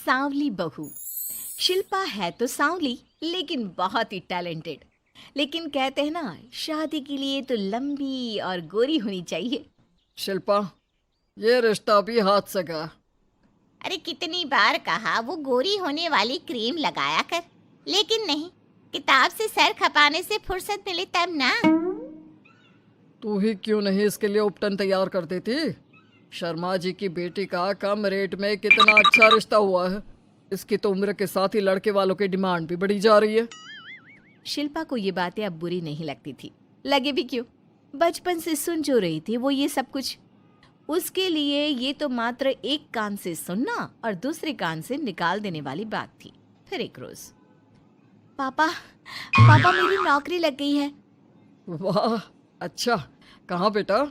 सांवली बहू। शिल्पा है तो सांवली लेकिन बहुत ही टैलेंटेड। लेकिन कहते हैं ना, शादी के लिए तो लंबी और गोरी होनी चाहिए। शिल्पा, ये रिश्ता भी हाथ से गया। अरे कितनी बार कहा वो गोरी होने वाली क्रीम लगाया कर, लेकिन नहीं, किताब से सर खपाने से फुर्सत मिले तब ना। तू ही क्यों नहीं इसके लिए उपटन तैयार कर देती? शर्मा जी की बेटी का कम रेट में कितना अच्छा रिश्ता हुआ है। इसकी तो उम्र के साथ ही लड़के वालों की डिमांड भी बढ़ी जा रही है। शिल्पा को ये बातें अब बुरी नहीं लगती थी। लगे भी क्यों, बचपन से सुन जो रही थी वो ये सब कुछ। उसके लिए ये तो मात्र एक कान से सुनना और दूसरे कान से निकाल देने वाली बात थी। फिर एक रोज, पापा पापा मेरी नौकरी लग गई है। वाह, अच्छा, कहाँ बेटा?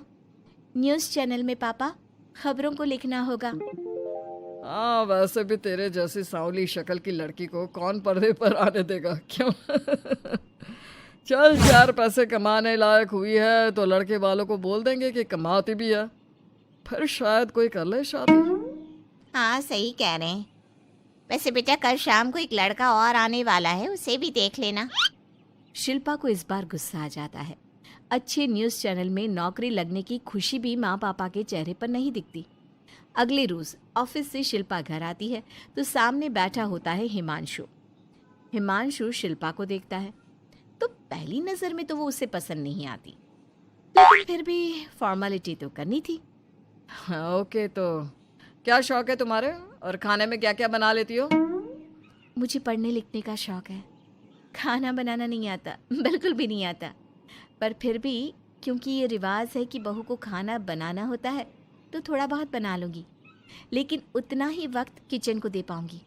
न्यूज़ चैनल में पापा, खबरों को लिखना होगा। हाँ, वैसे भी तेरे जैसी सांवली शक्ल की लड़की को कौन पर्दे पर आने देगा, क्यों? चल, 4 पैसे कमाने लायक हुई है तो लड़के वालों को बोल देंगे कि कमाती भी है, फिर शायद कोई कर ले शादी। हाँ सही कह रहे हैं। वैसे बेटा कल शाम को एक लड़का और आने वाला है, उसे भी देख लेना। शिल्पा को इस बार गुस्सा आ जाता है। अच्छे न्यूज़ चैनल में नौकरी लगने की खुशी भी माँ पापा के चेहरे पर नहीं दिखती। अगले रोज ऑफिस से शिल्पा घर आती है तो सामने बैठा होता है हिमांशु। हिमांशु शिल्पा को देखता है तो पहली नज़र में तो वो उसे पसंद नहीं आती, लेकिन फिर भी फॉर्मेलिटी तो करनी थी। हाँ, ओके, तो क्या शौक है तुम्हारे और खाने में क्या क्या बना लेती हो? मुझे पढ़ने लिखने का शौक है, खाना बनाना नहीं आता, बिल्कुल भी नहीं आता। पर फिर भी क्योंकि ये रिवाज है कि बहू को खाना बनाना होता है तो थोड़ा बहुत बना लूँगी, लेकिन उतना ही वक्त किचन को दे पाऊँगी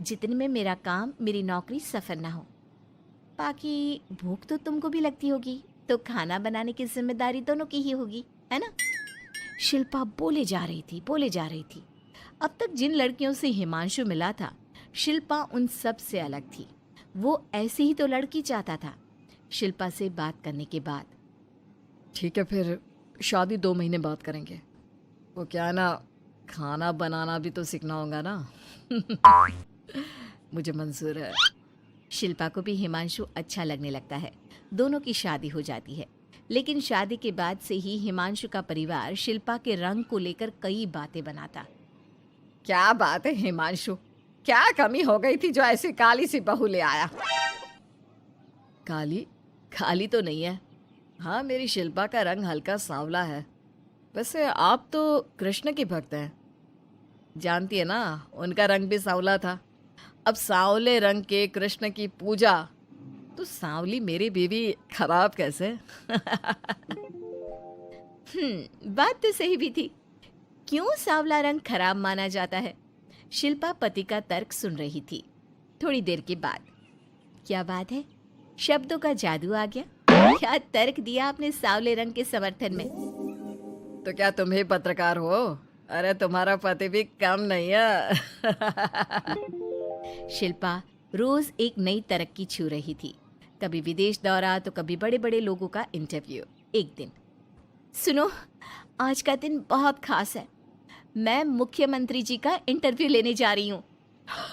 जितने में मेरा काम, मेरी नौकरी सफ़र ना हो। बाकी भूख तो तुमको भी लगती होगी, तो खाना बनाने की जिम्मेदारी दोनों की ही होगी, है ना? शिल्पा बोले जा रही थी। अब तक जिन लड़कियों से हिमांशु मिला था, शिल्पा उन सब से अलग थी। वो ऐसी ही तो लड़की चाहता था। शिल्पा से बात करने के बाद, ठीक है, फिर शादी 2 महीने बाद करेंगे। वो क्या है ना, खाना बनाना भी तो सीखना होगा ना। मुझे मंजूर है। शिल्पा को भी हिमांशु अच्छा लगने लगता है। दोनों की शादी हो जाती है, लेकिन शादी के बाद से ही हिमांशु का परिवार शिल्पा के रंग को लेकर कई बातें बनाता। क्या बात है हिमांशु, क्या कमी हो गई थी जो ऐसी काली सी बहू ले आया? काली तो नहीं है। हाँ, मेरी शिल्पा का रंग हल्का सांवला है। वैसे आप तो कृष्ण की भक्त हैं, जानती है ना, उनका रंग भी सांवला था। अब सांवले रंग के कृष्ण की पूजा तो सांवली मेरी बीवी खराब कैसे? बात तो सही भी थी। क्यों सांवला रंग खराब माना जाता है? शिल्पा पति का तर्क सुन रही थी। थोड़ी देर के बाद, क्या बात है, शब्दों का जादू आ गया। क्या तर्क दिया आपने सांवले रंग के समर्थन में? तो क्या तुम ही पत्रकार हो? अरे तुम्हारा पति भी कम नहीं है। शिल्पा रोज एक नई तरक्की छू रही थी। कभी विदेश दौरा तो कभी बड़े बड़े लोगों का इंटरव्यू। एक दिन, सुनो, आज का दिन बहुत खास है, मैं मुख्यमंत्री जी का इंटरव्यू लेने जा रही हूँ।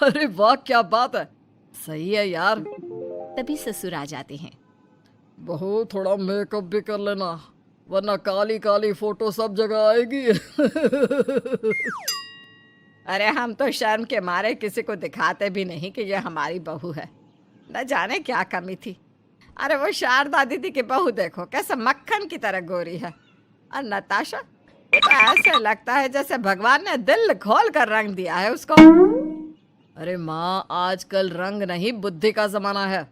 अरे वाह, क्या बात है, सही है यार। तभी ससुर आ जाते हैं। बहू, थोड़ा मेकअप भी कर लेना, वरना काली काली फोटो सब जगह आएगी। अरे हम तो शर्म के मारे किसी को दिखाते भी नहीं कि ये हमारी बहू है। न जाने क्या कमी थी। अरे वो शारदा दीदी की बहू देखो, कैसे मक्खन की तरह गोरी है। और नताशा, वो तो ऐसे लगता है जैसे भगवान ने दिल खोल कर रंग दिया है उसको। अरे माँ, आजकल रंग नहीं बुद्धि का जमाना है।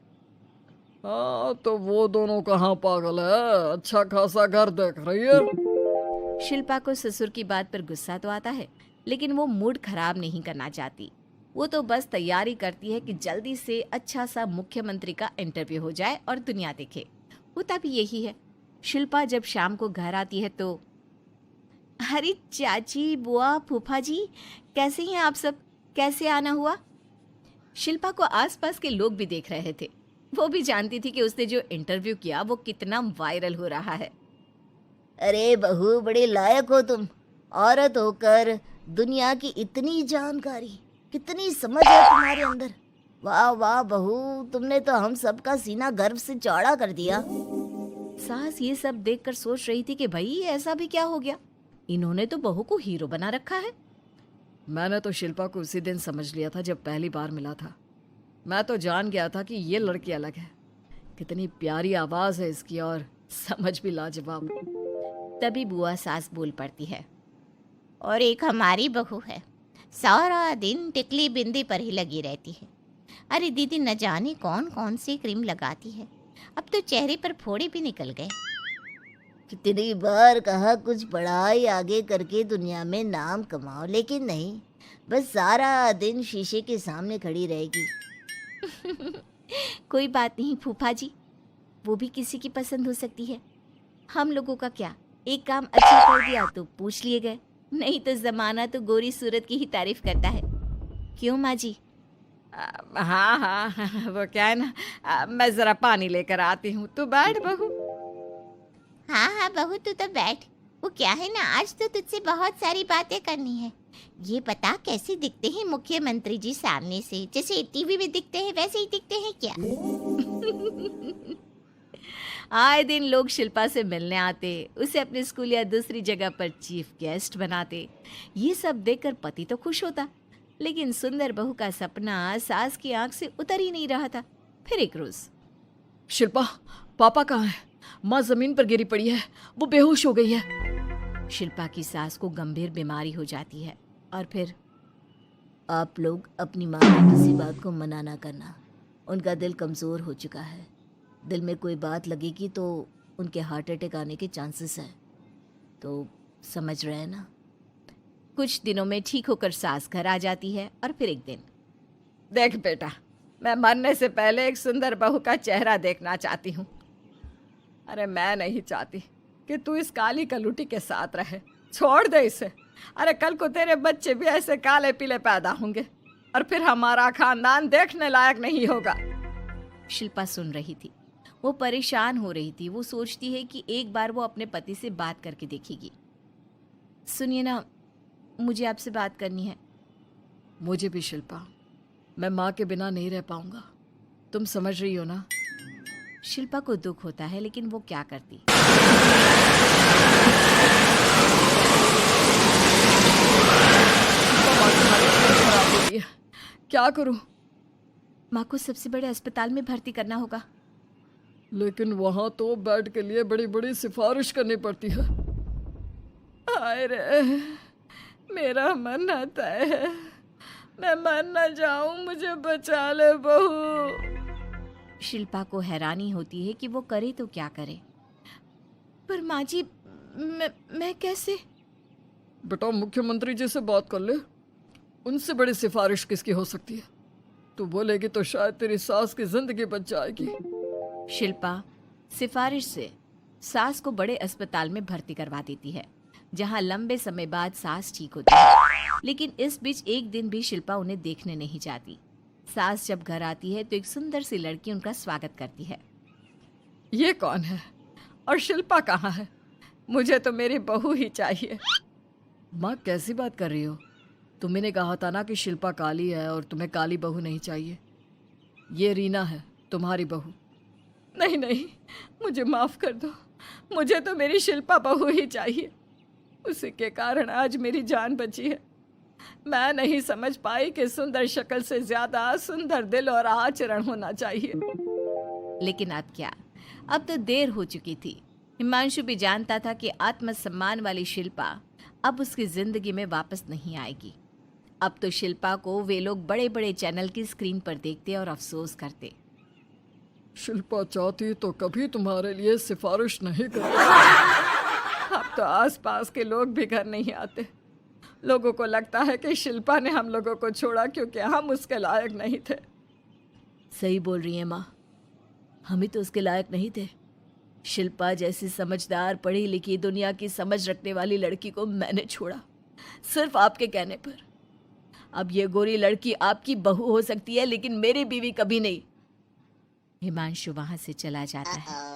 हाँ, तो वो दोनों कहाँ पागल है, अच्छा खासा घर देख रही है। शिल्पा को ससुर की बात पर गुस्सा तो आता है, लेकिन वो मूड खराब नहीं करना चाहती। वो तो बस तैयारी करती है कि जल्दी से अच्छा सा मुख्यमंत्री का इंटरव्यू हो जाए और दुनिया देखे। होता भी यही है। शिल्पा जब शाम को घर आती है तो, अरे चाची, बुआ, फूफा जी, कैसे हैं आप सब? कैसे आना हुआ? शिल्पा को आसपास के लोग भी देख रहे थे। वो भी जानती थी कि उसने जो इंटरव्यू किया वो कितना वायरल हो रहा है। अरे बहू, बड़े लायक हो तुम, औरत होकर दुनिया की इतनी जानकारी। कितनी समझ है तुम्हारे अंदर। वाह वाह बहू, तुमने तो हम सबका सीना गर्व से चौड़ा कर दिया। सास ये सब देखकर सोच रही थी कि भाई ऐसा भी क्या हो गया, इन्होंने तो बहू को हीरो बना रखा है। मैंने तो शिल्पा को उसी दिन समझ लिया था जब पहली बार मिला था। मैं तो जान गया था कि ये लड़की अलग है। कितनी प्यारी आवाज़ है इसकी और समझ भी लाजवाब। तभी बुआ सास बोल पड़ती है। और एक हमारी बहू है, सारा दिन टिकली बिंदी पर ही लगी रहती है। अरे दीदी, न जाने कौन कौन सी क्रीम लगाती है, अब तो चेहरे पर फोड़े भी निकल गए। कितनी बार कहा कुछ पढ़ाई आगे करके दुनिया में नाम कमाओ, लेकिन नहीं, बस सारा दिन शीशे के सामने खड़ी रहेगी। कोई बात नहीं फूफा जी, वो भी किसी की पसंद हो सकती है। हम लोगों का क्या, एक काम अच्छा कर दिया तो पूछ लिए गए, नहीं तो जमाना तो गोरी सूरत की ही तारीफ करता है। क्यों माँ जी? हाँ हाँ, वो क्या है ना, मैं ज़रा पानी लेकर आती हूँ, तू बैठ बहू। हाँ हाँ बहू, तू तो बैठ। वो क्या है ना, आज तो तुझसे बहुत सारी बातें करनी है। ये बता, कैसे दिखते हैं मुख्यमंत्री जी सामने से? जैसे टीवी में दिखते हैं वैसे ही दिखते हैं क्या? आए दिन लोग शिल्पा से मिलने आते, उसे अपने स्कूल या दूसरी जगह पर चीफ गेस्ट बनाते। ये सब देखकर पति तो खुश होता, लेकिन सुंदर बहू का सपना सास की आंख से उतर ही नहीं रहा था। फिर एक रोज, शिल्पा, पापा कहाँ है? माँ जमीन पर गिरी पड़ी है, वो बेहोश हो गई है। शिल्पा की सास को गंभीर बीमारी हो जाती है और फिर आप लोग अपनी माँ की किसी बात को मना ना करना, उनका दिल कमज़ोर हो चुका है। दिल में कोई बात लगेगी तो उनके हार्ट अटैक आने के चांसेस हैं, तो समझ रहे हैं ना। कुछ दिनों में ठीक होकर सास घर आ जाती है और फिर एक दिन, देख बेटा, मैं मरने से पहले एक सुंदर बहू का चेहरा देखना चाहती हूँ। अरे मैं नहीं चाहती कि तू इस काली कलूटी के साथ रहे, छोड़ दे इसे। अरे कल को तेरे बच्चे भी ऐसे काले पीले पैदा होंगे और फिर हमारा खानदान देखने लायक नहीं होगा। शिल्पा सुन रही थी, वो परेशान हो रही थी। वो सोचती है कि एक बार वो अपने पति से बात करके देखेगी। सुनिए ना, मुझे आपसे बात करनी है। मुझे भी शिल्पा, मैं माँ के बिना नहीं रह पाऊंगा, तुम समझ रही हो ना। शिल्पा को दुख होता है, लेकिन वो क्या करती। क्या करूं? माँ को सबसे बड़े अस्पताल में भर्ती करना होगा। लेकिन वहां तो बेड के लिए बड़ी बड़ी सिफारिश करनी पड़ती है। हाय रे, मेरा मरना तय है, मैं मर न जाऊं, मुझे बचा ले बहू। शिल्पा को हैरानी होती है कि वो करे तो क्या करे। पर माँ जी, मैं कैसे? बेटा, मुख्यमंत्री जी से बात कर ले, उनसे बड़ी सिफारिश किसकी हो सकती है। तू बोलेगी तो शायद तेरी सास की जिंदगी बच जाएगी। शिल्पा सिफारिश से सास को बड़े अस्पताल में भर्ती करवा देती है, जहां लंबे समय बाद सास ठीक होती है। लेकिन इस बीच एक दिन भी शिल्पा उन्हें देखने नहीं जाती। सास जब घर आती है तो एक सुंदर सी लड़की उनका स्वागत करती है। ये कौन है और शिल्पा कहाँ है? मुझे तो मेरी बहू ही चाहिए। माँ, कैसी बात कर रही हो? तुम्ही ने कहा था ना कि शिल्पा काली है और तुम्हें काली बहू नहीं चाहिए। ये रीना है, तुम्हारी बहू। नहीं नहीं, मुझे माफ कर दो, मुझे तो मेरी शिल्पा बहू ही चाहिए। उसी के कारण आज मेरी जान बची है। मैं नहीं समझ पाई कि सुंदर शक्ल से ज्यादा सुंदर दिल और आचरण होना चाहिए। लेकिन अब क्या, अब तो देर हो चुकी थी। हिमांशु भी जानता था कि आत्मसम्मान वाली शिल्पा अब उसकी जिंदगी में वापस नहीं आएगी। अब तो शिल्पा को वे लोग बड़े बड़े चैनल की स्क्रीन पर देखते और अफसोस करते। शिल्पा चाहती तो कभी तुम्हारे लिए सिफारिश नहीं करती। अब तो आसपास के लोग भी घर नहीं आते। लोगों को लगता है कि शिल्पा ने हम लोगों को छोड़ा क्योंकि हम उसके लायक नहीं थे। सही बोल रही है माँ, हम ही तो उसके लायक नहीं थे। शिल्पा जैसी समझदार, पढ़ी लिखी, दुनिया की समझ रखने वाली लड़की को मैंने छोड़ा, सिर्फ आपके कहने पर। अब ये गोरी लड़की आपकी बहू हो सकती है, लेकिन मेरी बीवी कभी नहीं। हिमांशु वहां से चला जाता है।